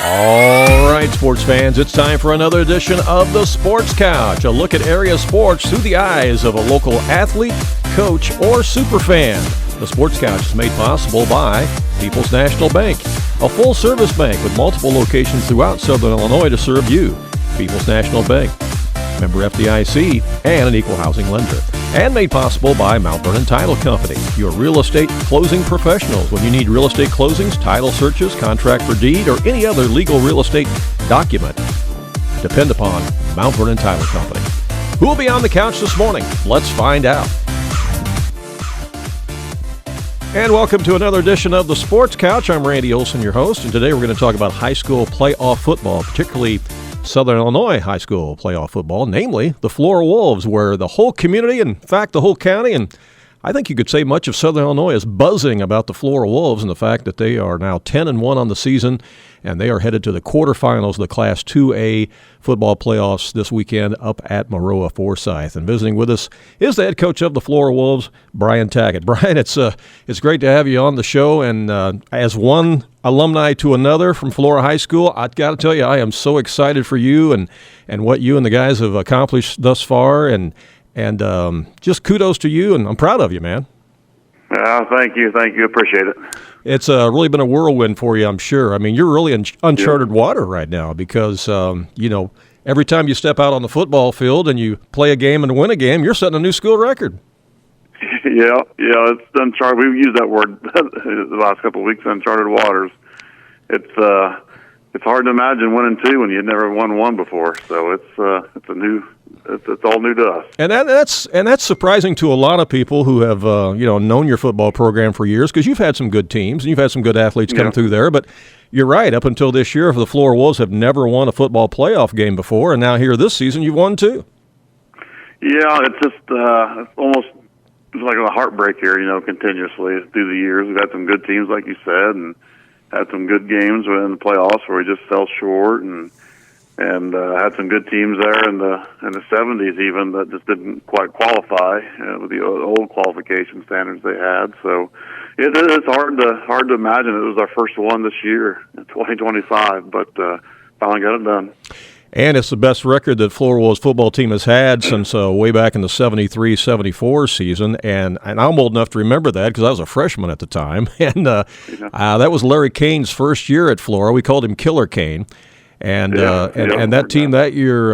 All right, sports fans, it's time for another edition of the Sports Couch, a look at area sports through the eyes of a local athlete, coach, or superfan. The Sports Couch is made possible by People's National Bank, a full-service bank with multiple locations throughout Southern Illinois to serve you. People's National Bank, member FDIC, and an equal housing lender. And made possible by Mount Vernon Title Company, your real estate closing professionals. When you need real estate closings, title searches, contract for deed, or any other legal real estate document, depend upon Mount Vernon Title Company. Who will be on the couch this morning? Let's find out. And welcome to another edition of the Sports Couch. I'm Randy Olson, your host, and today we're going to talk about high school playoff football, particularly Southern Illinois high school playoff football, namely the Flora Wolves, where the whole community, in fact, the whole county, and I think you could say much of Southern Illinois is buzzing about the Flora Wolves and the fact that they are now 10-1 on the season, and they are headed to the quarterfinals of the Class 2A football playoffs this weekend up at Maroa-Forsyth. And visiting with us is the head coach of the Flora Wolves, Brian Tackitt. Brian, it's great to have you on the show, and as one alumni to another from Flora High School, I've got to tell you, I am so excited for you and what you and the guys have accomplished thus far, and just kudos to you, and I'm proud of you, man. Thank you. Appreciate it. It's really been a whirlwind for you, I'm sure. I mean, you're really in uncharted water right now because, every time you step out on the football field and you play a game and win a game, you're setting a new school record. Yeah, it's uncharted. We've used that word the last couple of weeks, uncharted waters. It's hard to imagine winning two when you've never won one before. So it's all new to us. And that's surprising to a lot of people who have known your football program for years, because you've had some good teams and you've had some good athletes come through there. But you're right, up until this year, the Flora Wolves have never won a football playoff game before, and now here this season you've won two. Yeah, it's just it's almost like a heartbreak here, continuously through the years. We've had some good teams, like you said, and had some good games in the playoffs where we just fell short, and had some good teams there in the 70s even that just didn't quite qualify with the old qualification standards they had. So it's hard to imagine it was our first one this year in 2025, but finally got it done. And it's the best record that Flora Wolves football team has had since way back in the 73-74 season. And I'm old enough to remember that because I was a freshman at the time. And that was Larry Kane's first year at Flora. We called him Killer Kane. And that team that year,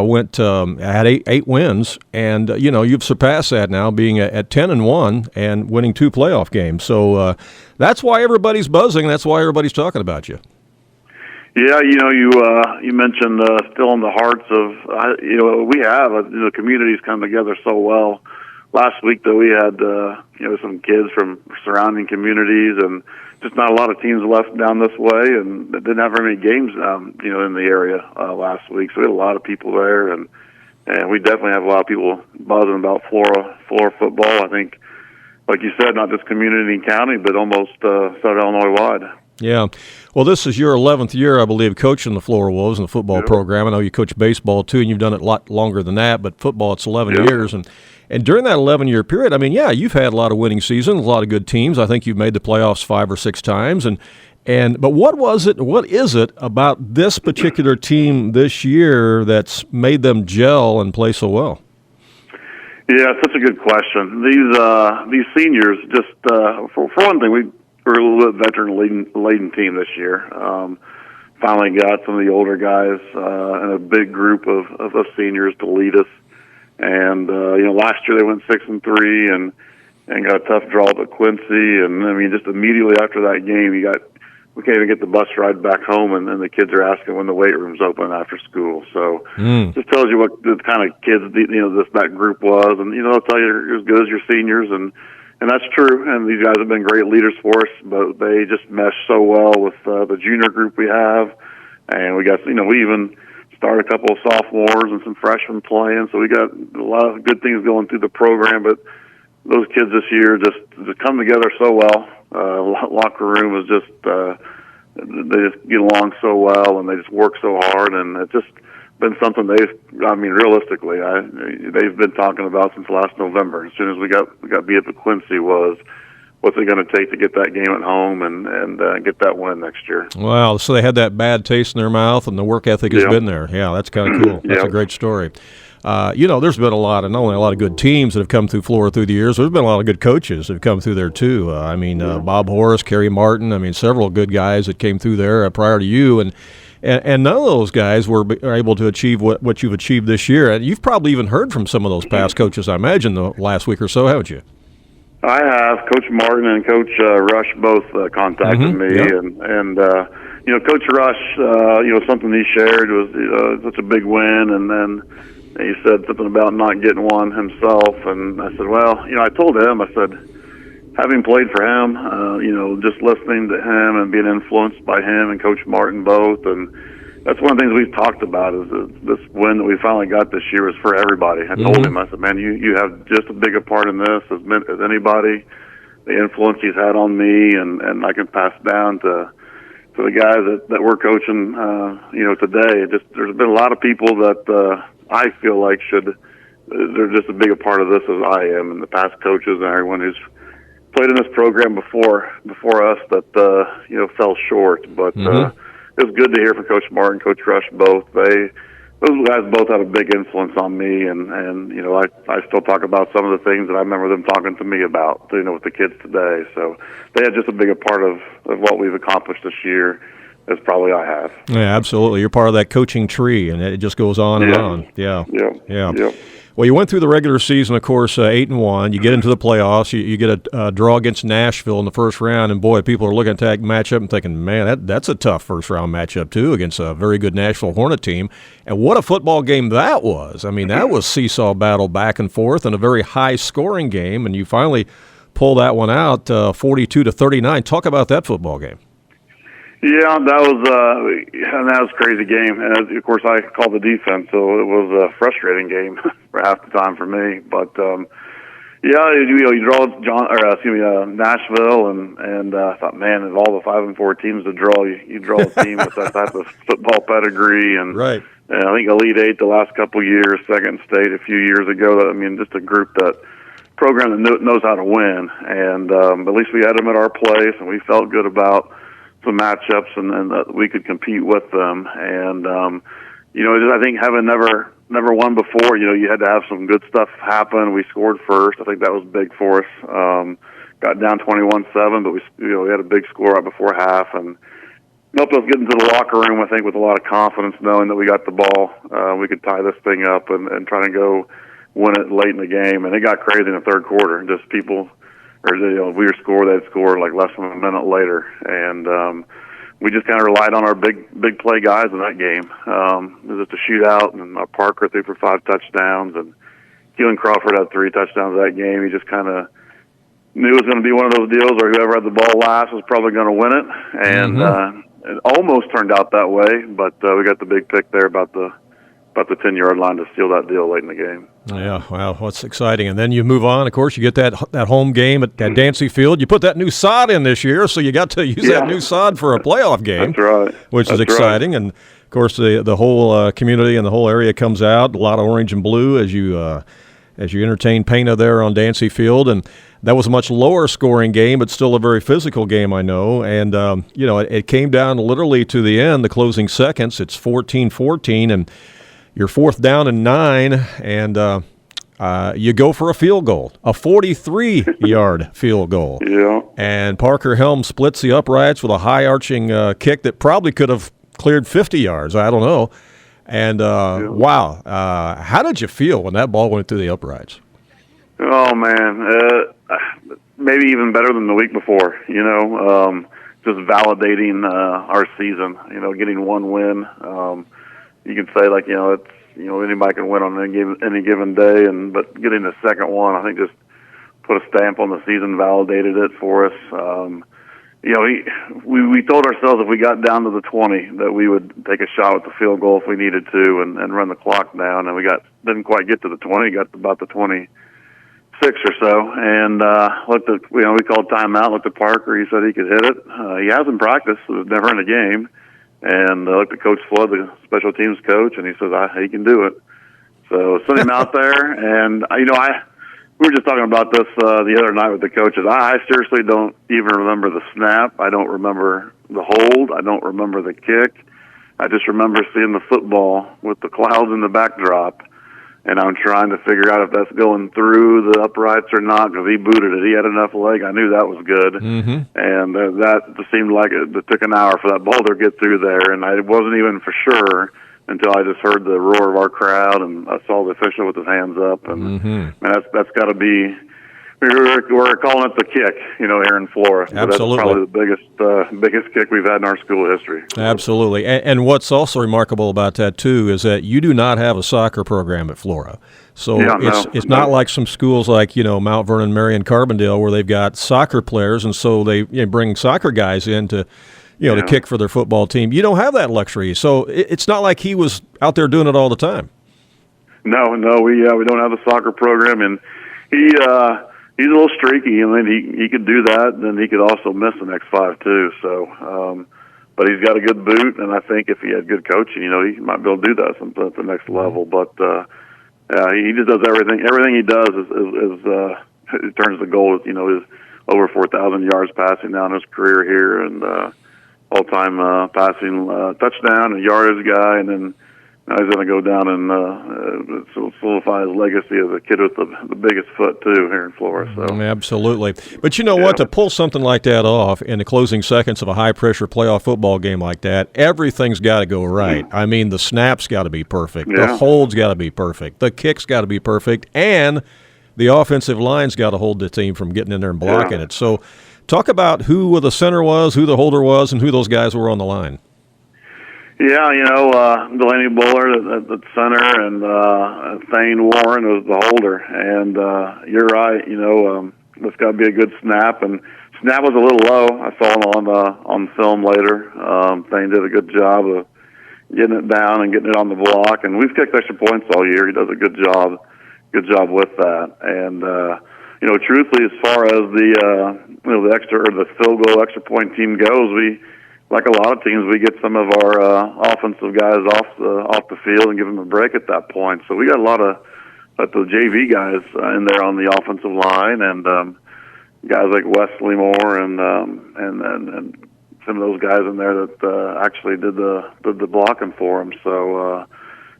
went had eight wins. And, you've surpassed that now, being at 10-1 and winning two playoff games. So that's why everybody's buzzing. That's why everybody's talking about you. Yeah, you mentioned still in the hearts of, we have, the communities come together so well. Last week, though, we had, some kids from surrounding communities, and just not a lot of teams left down this way, and didn't have very many games, in the area last week. So we had a lot of people there, and we definitely have a lot of people buzzing about Flora football. I think, like you said, not just community and county, but almost Southern Illinois-wide. Yeah. Well, this is your 11th year, I believe, coaching the Flora Wolves in the football program. I know you coach baseball, too, and you've done it a lot longer than that, but football, it's 11 years. And during that 11-year period, I mean, you've had a lot of winning seasons, a lot of good teams. I think you've made the playoffs 5 or 6 times. But what is it about this particular team this year that's made them gel and play so well? Yeah, such a good question. These seniors, just for one thing, we're a little bit veteran-laden team this year. Finally got some of the older guys and a big group of us seniors to lead us. And last year they went 6-3 and got a tough draw at Quincy. And I mean, just immediately after that game, we can't even get the bus ride back home, and the kids are asking when the weight room's open after school. So just tells you what the kind of kids that group was, and they'll tell you you're as good as your seniors, and that's true. And these guys have been great leaders for us, but they just mesh so well with the junior group we have, and we got we even started a couple of sophomores and some freshmen playing, so we got a lot of good things going through the program. But those kids this year just come together so well. Locker room is just they just get along so well, and they just work so hard, and it's just been something realistically, they've been talking about since last November. As soon as we got beat up at Quincy, was what's it going to take to get that game at home and get that win next year. Wow, so they had that bad taste in their mouth, and the work ethic has been there. Yeah, that's kind of cool. That's a great story. There's been not only a lot of good teams that have come through Flora through the years, there's been a lot of good coaches that have come through there too. Bob Horace, Kerry Martin, several good guys that came through there prior to you, and none of those guys were able to achieve what you've achieved this year. And you've probably even heard from some of those past coaches, I imagine, the last week or so, haven't you? I have. Coach Martin and Coach Rush both contacted me, and Coach Rush, something he shared was such a big win, and then he said something about not getting one himself, and I said, well, I told him, I said, having played for him, just listening to him and being influenced by him and Coach Martin both, and that's one of the things we've talked about is this win that we finally got this year is for everybody. I told him, I said, man, you have just as big a part in this as anybody. The influence he's had on me, and I can pass down to the guys that we're coaching, today. There's been a lot of people that I feel like they're just as big a part of this as I am, and the past coaches and everyone who's played in this program before us that fell short. But it was good to hear from Coach Martin, Coach Rush both. Those guys both had a big influence on me, and I still talk about some of the things that I remember them talking to me about, with the kids today. So they had just as big a part of what we've accomplished this year as probably I have. Yeah, absolutely. You're part of that coaching tree, and it just goes on and on. Yeah. Well, you went through the regular season, of course, 8-1. You get into the playoffs. You get a draw against Nashville in the first round, and boy, people are looking at that matchup and thinking, man, that's a tough first round matchup too against a very good Nashville Hornet team. And what a football game that was! That was seesaw battle back and forth and a very high scoring game, and you finally pull that one out, 42-39. Talk about that football game. Yeah, that was a crazy game, and of course I called the defense, so it was a frustrating game for half the time for me. But you draw Nashville, and I thought, man, of all the 5-4 teams to draw, you draw a team with that type of football pedigree, and right. And I think Elite Eight the last couple of years, Second State a few years ago. Just a group program that knows how to win, and at least we had them at our place, and we felt good about some matchups and that we could compete with them. And I think having never won before, you had to have some good stuff happen. We scored first. I think that was big for us. Got down 21-7, but we had a big score right before half, and helped us get into the locker room, I think, with a lot of confidence, knowing that we got the ball. We could tie this thing up and try to go win it late in the game. And it got crazy in the third quarter. Just people, we were score, they'd score like less than a minute later. And we just kind of relied on our big play guys in that game. It was just a shootout, and Parker threw for 5 touchdowns, and Keelan Crawford had 3 touchdowns that game. He just kind of knew it was going to be one of those deals where whoever had the ball last was probably going to win it. And it almost turned out that way, but we got the big pick there about the 10-yard line to seal that deal late in the game. Yeah, wow, that's exciting. And then you move on. Of course, you get that home game at Dancy Field. You put that new sod in this year, so you got to use that new sod for a playoff game. That's right. Which is exciting. Right. And, of course, the whole community and the whole area comes out, a lot of orange and blue as you entertain Pana there on Dancy Field. And that was a much lower scoring game, but still a very physical game, I know. And, it came down literally to the end, the closing seconds. It's 14-14, and you're 4th down and 9, and you go for a field goal, a 43-yard field goal. Yeah. And Parker Helm splits the uprights with a high-arching kick that probably could have cleared 50 yards. I don't know. And, wow, how did you feel when that ball went through the uprights? Oh, man, maybe even better than the week before, just validating our season, getting one win. You can say, it's, anybody can win on any given day, but getting the second one, I think, just put a stamp on the season, validated it for us. We told ourselves if we got down to the 20 that we would take a shot at the field goal if we needed to and run the clock down, and we didn't quite get to the 20, got to about the 26 or so, and looked at, we called timeout, looked at Parker, he said he could hit it. He hasn't practiced, it was never in a game. And I looked at Coach Flood, the special teams coach, and he says, he can do it. So sent him out there, and, We were just talking about this the other night with the coaches. I seriously don't even remember the snap. I don't remember the hold. I don't remember the kick. I just remember seeing the football with the clouds in the backdrop, and I'm trying to figure out if that's going through the uprights or not, because he booted it. He had enough leg. I knew that was good. And that just seemed like it took an hour for that ball to get through there, and I wasn't even for sure until I just heard the roar of our crowd, and I saw the official with his hands up. And man, that's got to be. We're calling it the kick, here in Flora. Absolutely. That's probably the biggest kick we've had in our school history. Absolutely. And what's also remarkable about that, too, is that you do not have a soccer program at Flora. So it's not like some schools like, Mount Vernon, Marion, Carbondale, where they've got soccer players, and so they bring soccer guys in to kick for their football team. You don't have that luxury. So it's not like he was out there doing it all the time. No, we don't have a soccer program, and he's a little streaky. I mean, he could do that, and then he could also miss the next 5 too. So, but he's got a good boot, and I think if he had good coaching, he might be able to do that at the next level. But he just does everything. Everything he does is it turns the goal. Is over 4,000 yards passing now in his career here, and all-time passing touchdown and yardage guy, and then. Now he's going to go down and solidify his legacy as a kid with the biggest foot, too, here in Florida. So. Absolutely. But you know what? To pull something like that off in the closing seconds of a high-pressure playoff football game like that, everything's got to go right. I mean, the snap's got to be perfect. Yeah. The hold's got to be perfect. The kick's got to be perfect. And the offensive line's got to hold the team from getting in there and blocking it. So talk about who the center was, who the holder was, and who those guys were on the line. Yeah, Delaney Buller at the center, and Thane Warren was the holder. And you're right, it's got to be a good snap. And snap was a little low. I saw it on film later. Thane did a good job of getting it down and getting it on the block. And we've kicked extra points all year. He does a good job with that. And truthfully, as far as the extra or the field goal extra point team goes, like a lot of teams, we get some of our offensive guys off the field and give them a break at that point. So we got a lot of the JV guys in there on the offensive line, and guys like Wesley Moore and some of those guys in there that actually did the blocking for him. So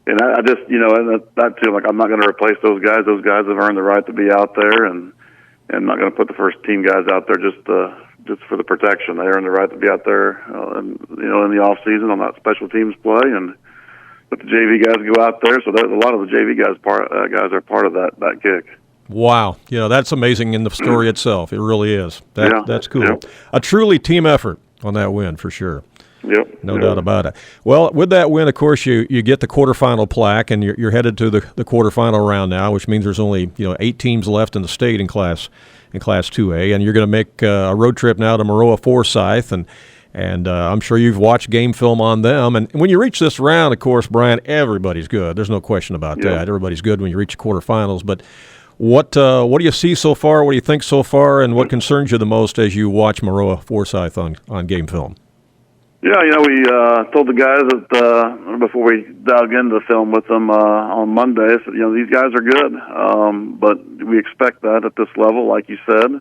and I just and that too, like I'm not going to replace those guys. Those guys have earned the right to be out there, and I'm not going to put the first team guys out there just for the protection. They earn the right to be out there, in the off season on that special teams play, and let the JV guys go out there. So a lot of the JV guys are part of that kick. Wow, that's amazing in the story itself. It really is. That's cool. Yep. A truly team effort on that win for sure. Yep. No doubt about it. Well, with that win, of course, you get the quarterfinal plaque, and you're headed to the quarterfinal round now, which means there's only 8 teams left in the state in Class 2A, and you're going to make a road trip now to Maroa-Forsyth, and I'm sure you've watched game film on them. And when you reach this round, of course, Brian, everybody's good. There's no question about that. Everybody's good when you reach the quarterfinals. But what do you see so far? What do you think so far? And what concerns you the most as you watch Maroa-Forsyth on game film? Yeah, we told the guys that before we dug into the film with them on Monday, I said, these guys are good, but we expect that at this level, like you said,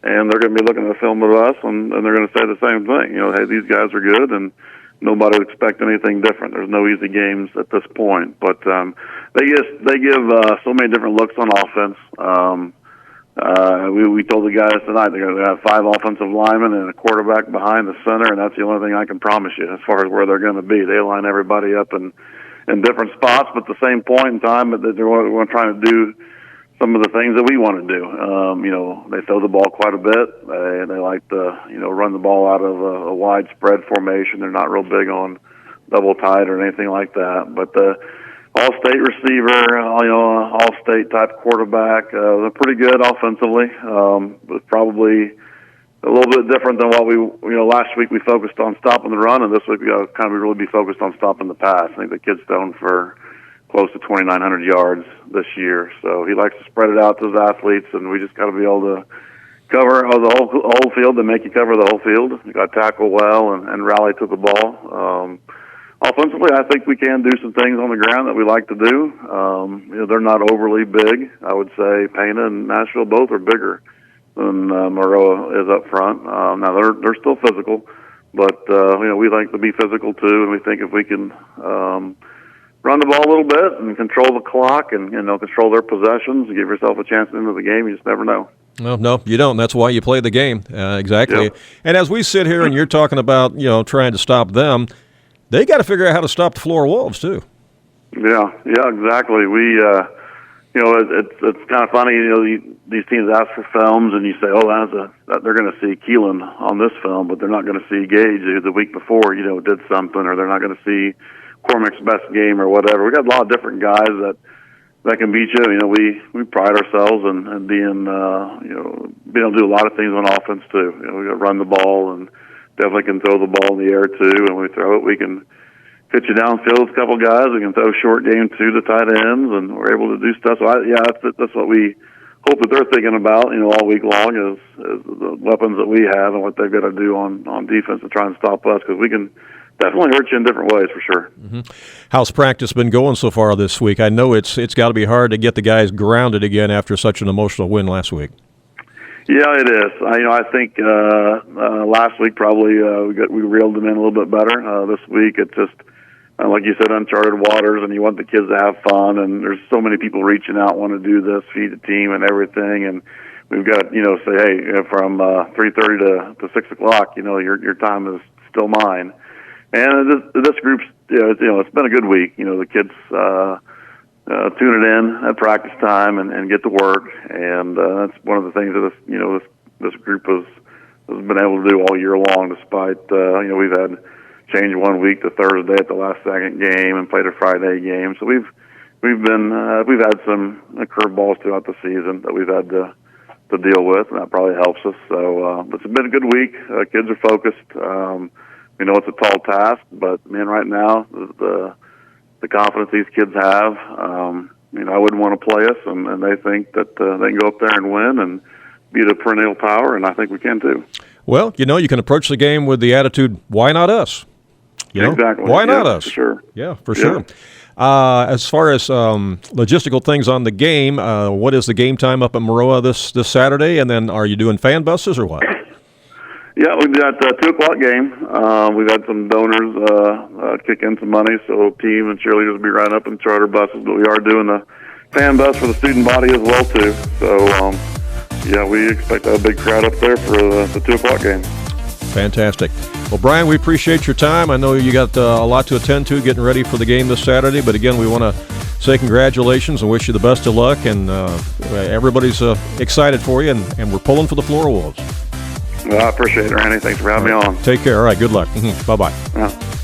and they're going to be looking at the film with us, and they're going to say the same thing. Hey, these guys are good, and nobody would expect anything different. There's no easy games at this point, but they give so many different looks on offense. We told the guys tonight they're going to have 5 offensive linemen and a quarterback behind the center, and that's the only thing I can promise you as far as where they're going to be. They line everybody up in different spots, but at the same point in time, they're trying to do some of the things that we want to do. They throw the ball quite a bit. They like to run the ball out of a wide spread formation. They're not real big on double tight or anything like that, but all-state receiver, all-state type quarterback. They're pretty good offensively, but probably a little bit different than what we, last week we focused on stopping the run, and this week we got to kind of really be focused on stopping the pass. I think the kid's thrown for close to 2,900 yards this year, so he likes to spread it out to his athletes, and we just got to be able to cover the whole field and make you cover the whole field. You got to tackle well and rally to the ball. offensively, I think we can do some things on the ground that we like to do. They're not overly big. I would say Pana and Nashville both are bigger than Maroa is up front. Now they're still physical, but we like to be physical too, and we think if we can run the ball a little bit and control the clock and control their possessions, give yourself a chance into the game. You just never know. No, you don't. That's why you play the game. Exactly. Yep. And as we sit here and you're talking about trying to stop them, they got to figure out how to stop the Flora Wolves too. Yeah, exactly. We, it's kind of funny. These teams ask for films, and you say, "Oh, they're going to see Keelan on this film," but they're not going to see Gage who the week before, did something, or they're not going to see Cormac's best game or whatever. We got a lot of different guys that can beat you. We pride ourselves in being able to do a lot of things on offense too. We got to run the ball and definitely can throw the ball in the air too. And when we throw it, we can hit you downfield with a couple guys. We can throw short game to the tight ends, and we're able to do stuff. So that's what we hope that they're thinking about, all week long is the weapons that we have and what they've got to do on defense to try and stop us, because we can definitely hurt you in different ways for sure. Mm-hmm. How's practice been going so far this week? I know it's got to be hard to get the guys grounded again after such an emotional win last week. Yeah, it is. I think last week probably we reeled them in a little bit better. This week it's just like you said, uncharted waters, and you want the kids to have fun. And there's so many people reaching out, want to do this, feed the team, and everything. And we've got say, hey, from 3:30 to 6 o'clock, your time is still mine. And this group's it's been a good week. The kids tune it in at practice time and get to work, and that's one of the things that this group has been able to do all year long. Despite we've had change one week to Thursday at the last second game and played a Friday game, so we've had some curveballs throughout the season that we've had to deal with, and that probably helps us. So it's been a good week. Kids are focused. We know it's a tall task, but man, right now the confidence these kids have, I wouldn't want to play us, and they think that they can go up there and win and be the perennial power, and I think we can too. Well, you can approach the game with the attitude, why not us? Exactly. Why not us? For sure. Yeah, for sure. As far as logistical things on the game, what is the game time up at Maroa this Saturday, and then are you doing fan buses or what? Yeah, we've got a 2 o'clock game. We've had some donors kick in some money, so team and cheerleaders will be riding up in charter buses, but we are doing a fan bus for the student body as well, too. So, we expect a big crowd up there for the 2 o'clock game. Fantastic. Well, Brian, we appreciate your time. I know you got a lot to attend to getting ready for the game this Saturday, but again, we want to say congratulations and wish you the best of luck, and everybody's excited for you, and we're pulling for the Flora Wolves. Well, I appreciate it, Randy. Thanks for having me on. Take care. All right, good luck. Bye-bye. Yeah.